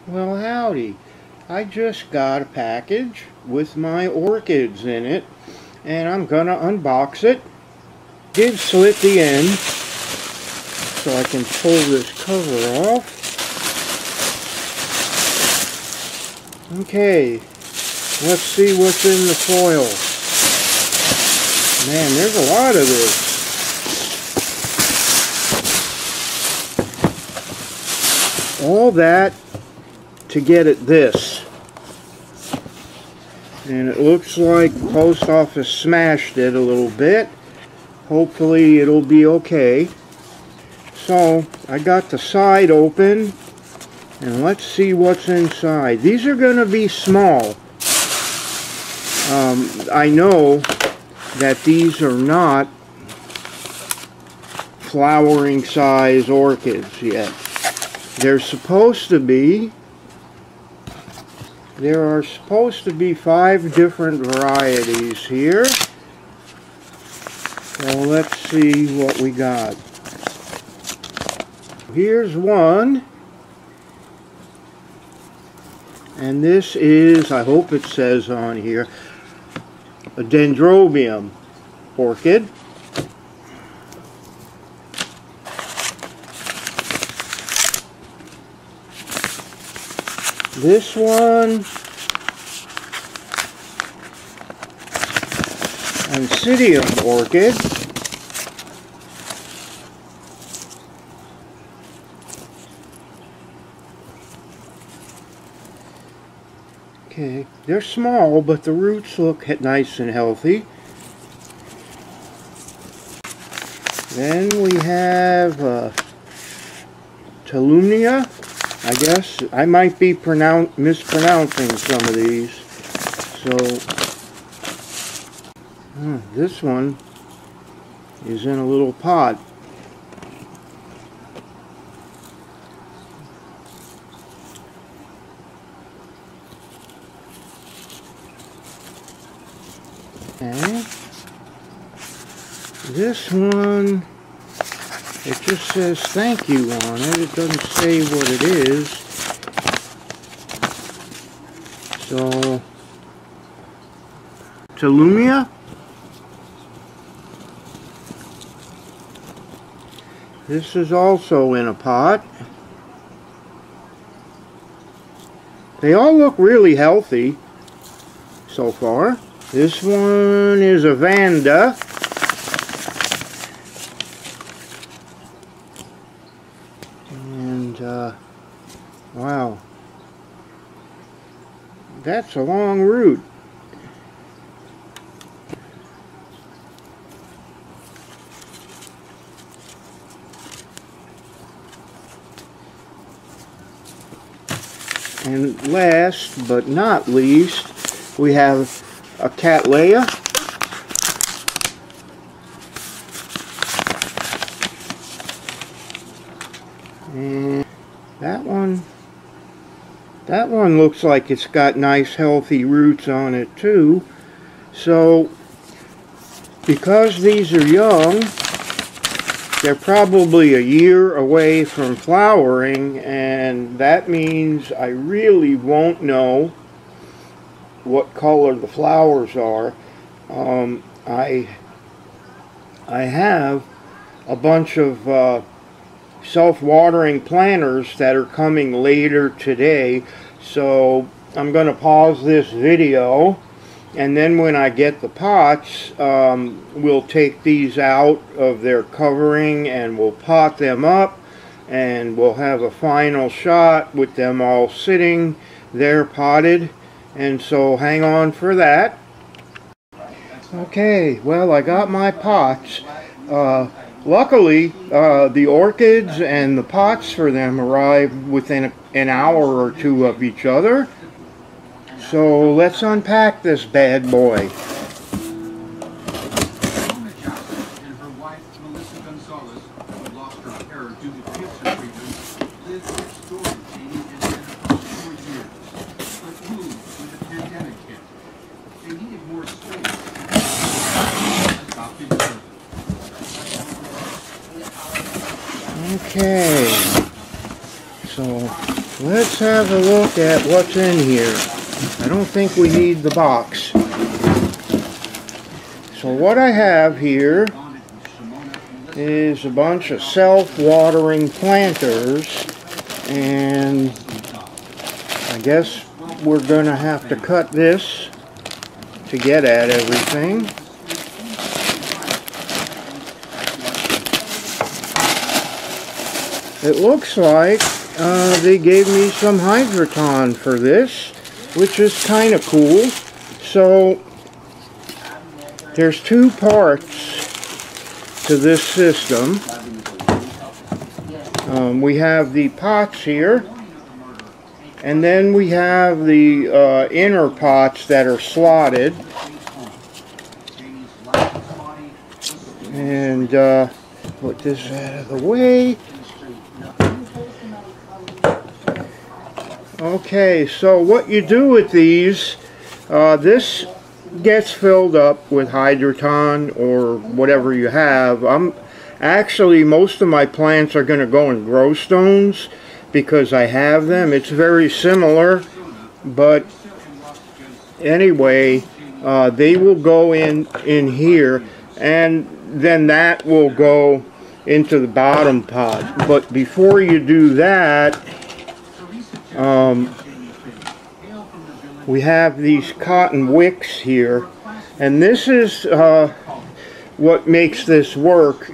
Well, howdy. I just got a package with my orchids in it, and I'm gonna unbox it. Did slit the end so I can pull this cover off. Okay, let's see what's in the foil. Man, there's a lot of this. All that to get at this. And it looks like the post office smashed it a little bit. Hopefully it'll be okay. So I got the side open, and let's see what's inside. These are going to be small. I know that these are not flowering size orchids yet. They're supposed to be. There are supposed to be 5 different varieties here. So let's see what we got. Here's one. And this is, I hope it says on here, a dendrobium orchid. This one, Oncidium orchid. Okay, they're small, but the roots look nice and healthy. Then we have Talumnia. I guess I might be mispronouncing some of these. So this one is in a little pot. Okay. This one, it just says thank you on it. It doesn't say what it is. So, Talumnia. This is also in a pot. They all look really healthy so far. This one is a Vanda. Wow, that's a long root. And last but not least, we have a Cattleya. And that one looks like it's got nice healthy roots on it too. So because these are young, they're probably a year away from flowering, and that means I really won't know what color the flowers are. I have a bunch of self-watering planters that are coming later today, so I'm going to pause this video, and then when I get the pots, we'll take these out of their covering and we'll pot them up, and we'll have a final shot with them all sitting there potted. And so hang on for that. Okay, well, I got my pots. Luckily, the orchids and the pots for them arrived within an hour or two of each other. So let's unpack this bad boy. Okay, so let's have a look at what's in here. I don't think we need the box. So what I have here is a bunch of self-watering planters, and I guess we're going to have to cut this to get at everything. It looks like they gave me some Hydroton for this, which is kind of cool. So there's two parts to this system. We have the pots here, and then we have the inner pots that are slotted. And put this out of the way. Okay, so what you do with these, this gets filled up with Hydroton or whatever you have. Actually, most of my plants are going to go in grow stones because I have them. It's very similar, but anyway, they will go in here, and then that will go into the bottom pot. But before you do that, we have these cotton wicks here, and this is what makes this work.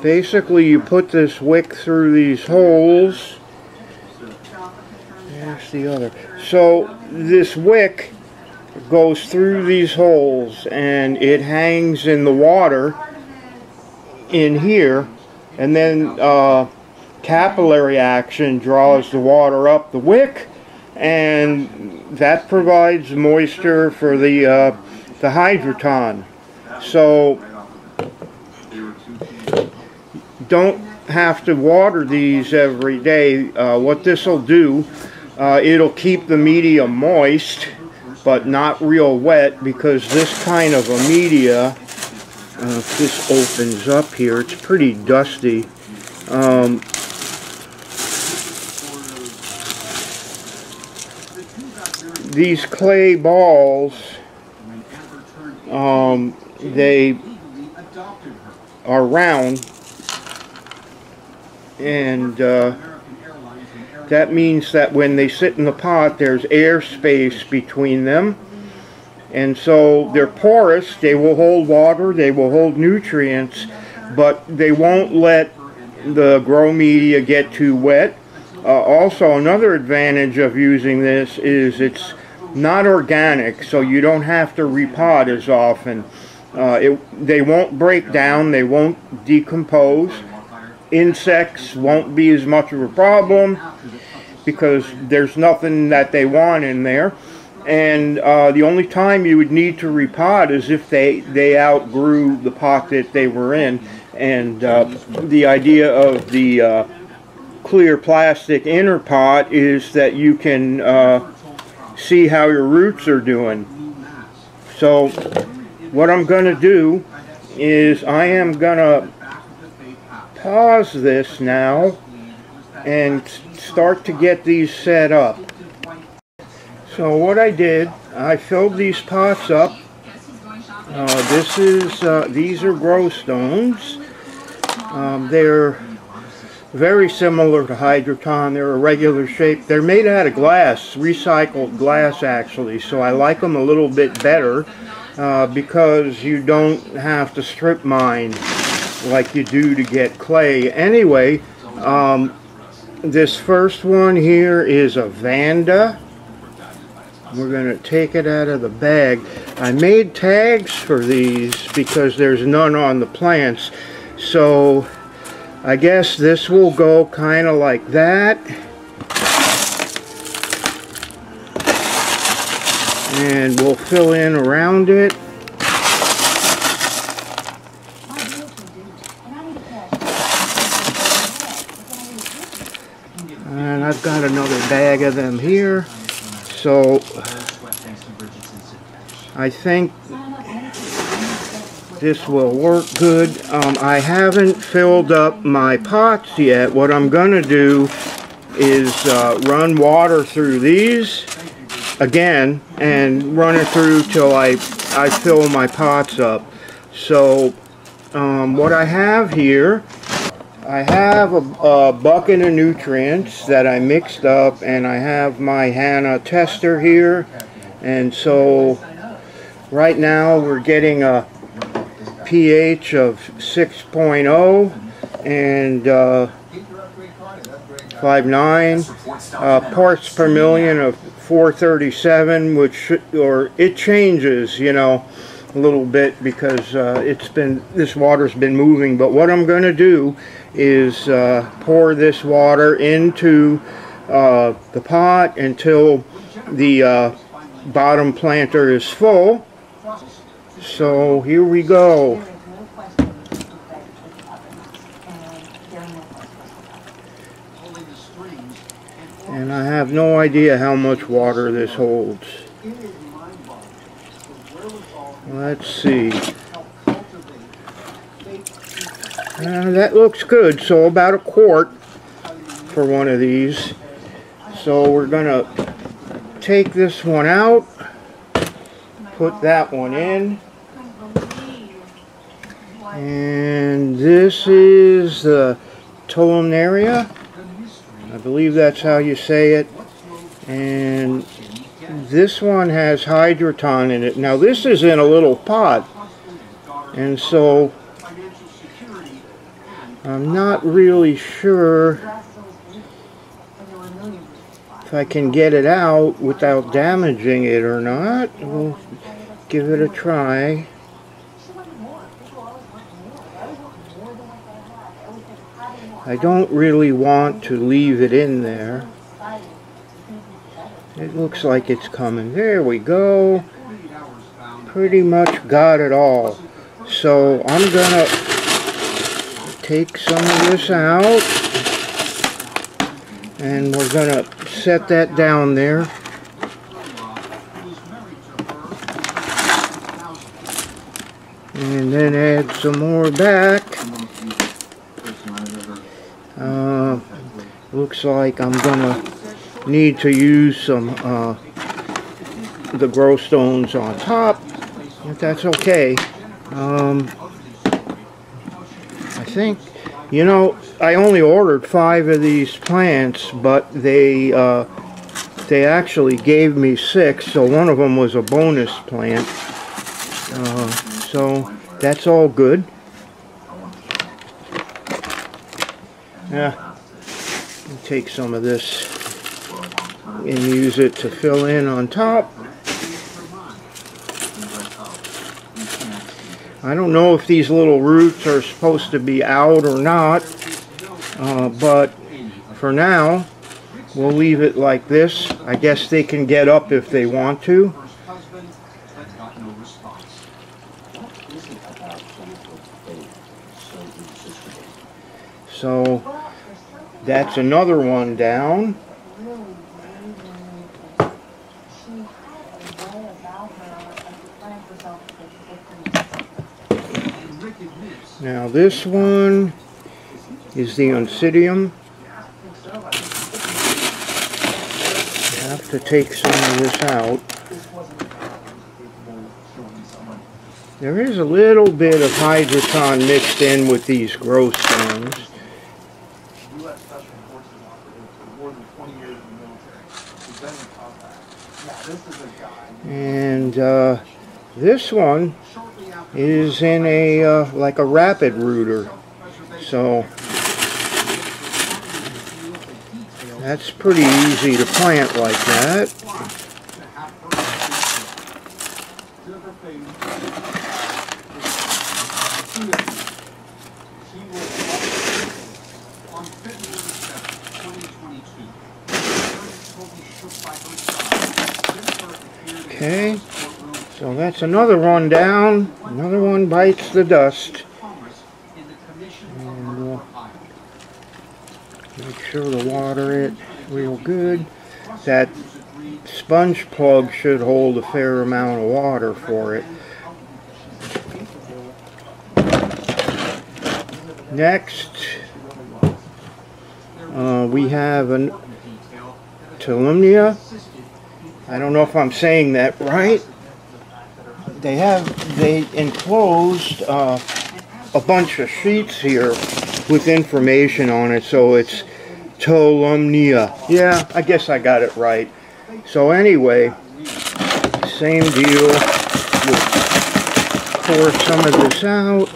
Basically, you put this wick through these holes. There's the other. So this wick goes through these holes, and it hangs in the water in here, and then capillary action draws the water up the wick, and that provides moisture for the Hydroton. So don't have to water these every day. What this will do, it'll keep the media moist but not real wet, because this kind of a media, if this opens up here, it's pretty dusty. These clay balls, they are round, and that means that when they sit in the pot, there's air space between them, and so they're porous. They will hold water, they will hold nutrients, but they won't let the grow media get too wet. Also, another advantage of using this is it's not organic, so you don't have to repot as often. They won't break down, they won't decompose. Insects won't be as much of a problem because there's nothing that they want in there. And the only time you would need to repot is if they outgrew the pot that they were in. And the idea of the clear plastic inner pot is that you can see how your roots are doing. So what I'm going to do is I am going to pause this now and start to get these set up. So what I did, I filled these pots up. These are grow stones. They're very similar to Hydroton. They're a regular shape. They're made out of glass, recycled glass actually, so I like them a little bit better because you don't have to strip mine like you do to get clay. Anyway, this first one here is a Vanda. We're going to take it out of the bag. I made tags for these because there's none on the plants, so I guess this will go kind of like that. And we'll fill in around it. And I've got another bag of them here. So I think this will work good. I haven't filled up my pots yet. What I'm going to do is run water through these again and run it through till I fill my pots up. So what I have here, I have a bucket of nutrients that I mixed up, and I have my Hana tester here, and so right now we're getting a pH of 6.0 and 5.9, parts per million of 437, which it changes, you know, a little bit because this water's been moving. But what I'm going to do is pour this water into the pot until the bottom planter is full. So here we go. And I have no idea how much water this holds. Let's see. That looks good. So about a quart for one of these. So we're going to take this one out, put that one in. And this is the Tolinaria. I believe that's how you say it. And this one has Hydroton in it. Now this is in a little pot, and so I'm not really sure if I can get it out without damaging it or not. We'll give it a try. I don't really want to leave it in there. It looks like it's coming. There we go. Pretty much got it all. So I'm gonna take some of this out, and we're gonna set that down there. And then add some more back. Looks like I'm gonna need to use some the grow stones on top, if that's okay. I think, you know, I only ordered 5 of these plants, but they actually gave me 6, so one of them was a bonus plant. So that's all good. Yeah, take some of this and use it to fill in on top. I don't know if these little roots are supposed to be out or not, but for now we'll leave it like this. I guess they can get up if they want to. So that's another one down. Now this one is the Oncidium. I have to take some of this out. There is a little bit of Hydroton mixed in with these grow stones. And this one is in a like a rapid rooter, so that's pretty easy to plant like that. Okay, so that's another one down. Another one bites the dust. And we'll make sure to water it real good. That sponge plug should hold a fair amount of water for it. Next, we have an Tulumnia. I don't know if I'm saying that right. They enclosed a bunch of sheets here with information on it, so it's Tulumnia. Yeah, I guess I got it right. So anyway, same deal. We'll pour some of this out.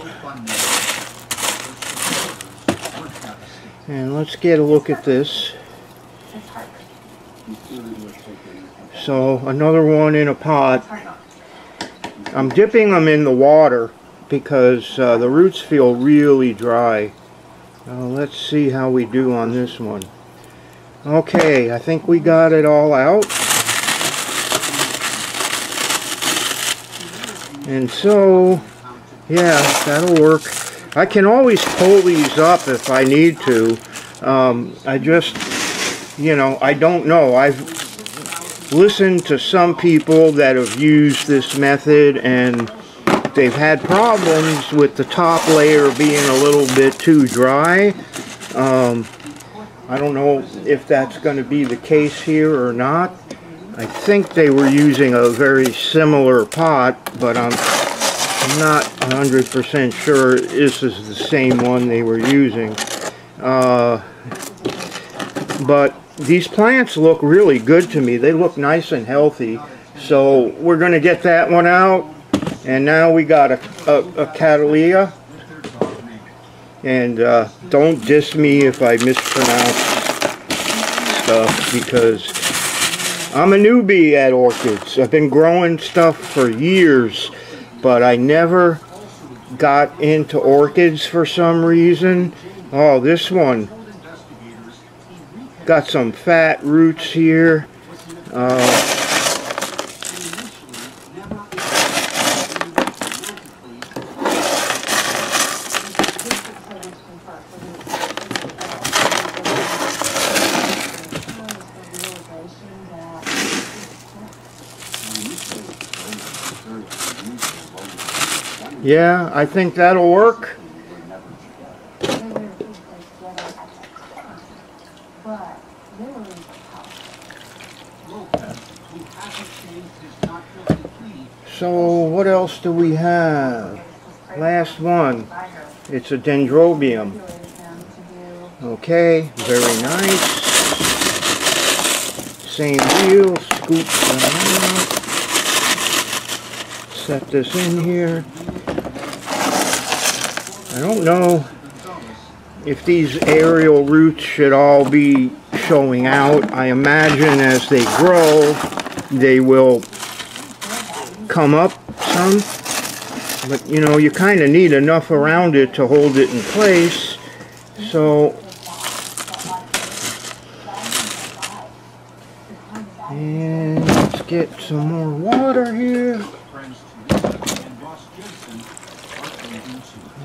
And let's get a look at this. So another one in a pot. I'm dipping them in the water because the roots feel really dry. Let's see how we do on this one. Okay, I think we got it all out. And so, yeah, that'll work. I can always pull these up if I need to. I just, you know, I don't know. I've listened to some people that have used this method and they've had problems with the top layer being a little bit too dry. I don't know if that's going to be the case here or not. I think they were using a very similar pot, but I'm not 100% sure this is the same one they were using. But these plants look really good to me. They look nice and healthy. So we're going to get that one out. And now we got a Catalea. And don't diss me if I mispronounce stuff, because I'm a newbie at orchids. I've been growing stuff for years, but I never got into orchids for some reason. Oh, this one got some fat roots here. Yeah, I think that'll work. So what else do we have? Last one. It's a dendrobium. Okay, very nice. Same deal. Scoop them out. Set this in here. I don't know if these aerial roots should all be showing out. I imagine as they grow, they will come up some. But, you know, you kind of need enough around it to hold it in place. So, and let's get some more water here.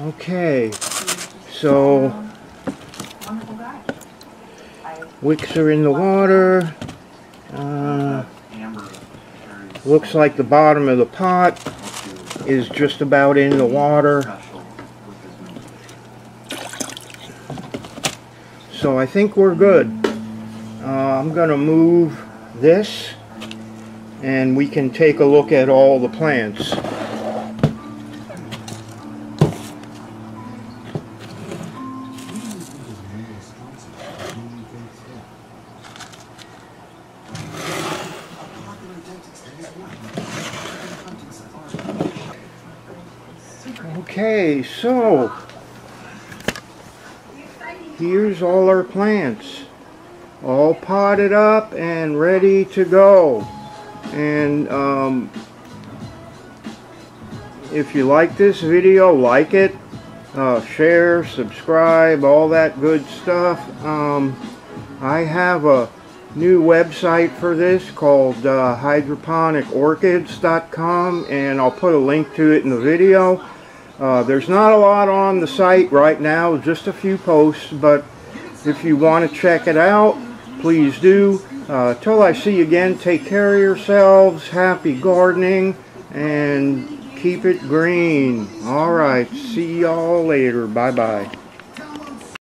Okay, so wicks are in the water. Looks like the bottom of the pot is just about in the water. So I think we're good. I'm going to move this and we can take a look at all the plants. Okay, so here's all our plants, all potted up and ready to go. And if you like this video, like it, share, subscribe, all that good stuff. I have a new website for this called hydroponicorchids.com, and I'll put a link to it in the video. There's not a lot on the site right now, just a few posts, but if you want to check it out, please do. Till I see you again, take care of yourselves, happy gardening, and keep it green. Alright, see y'all later. Bye-bye.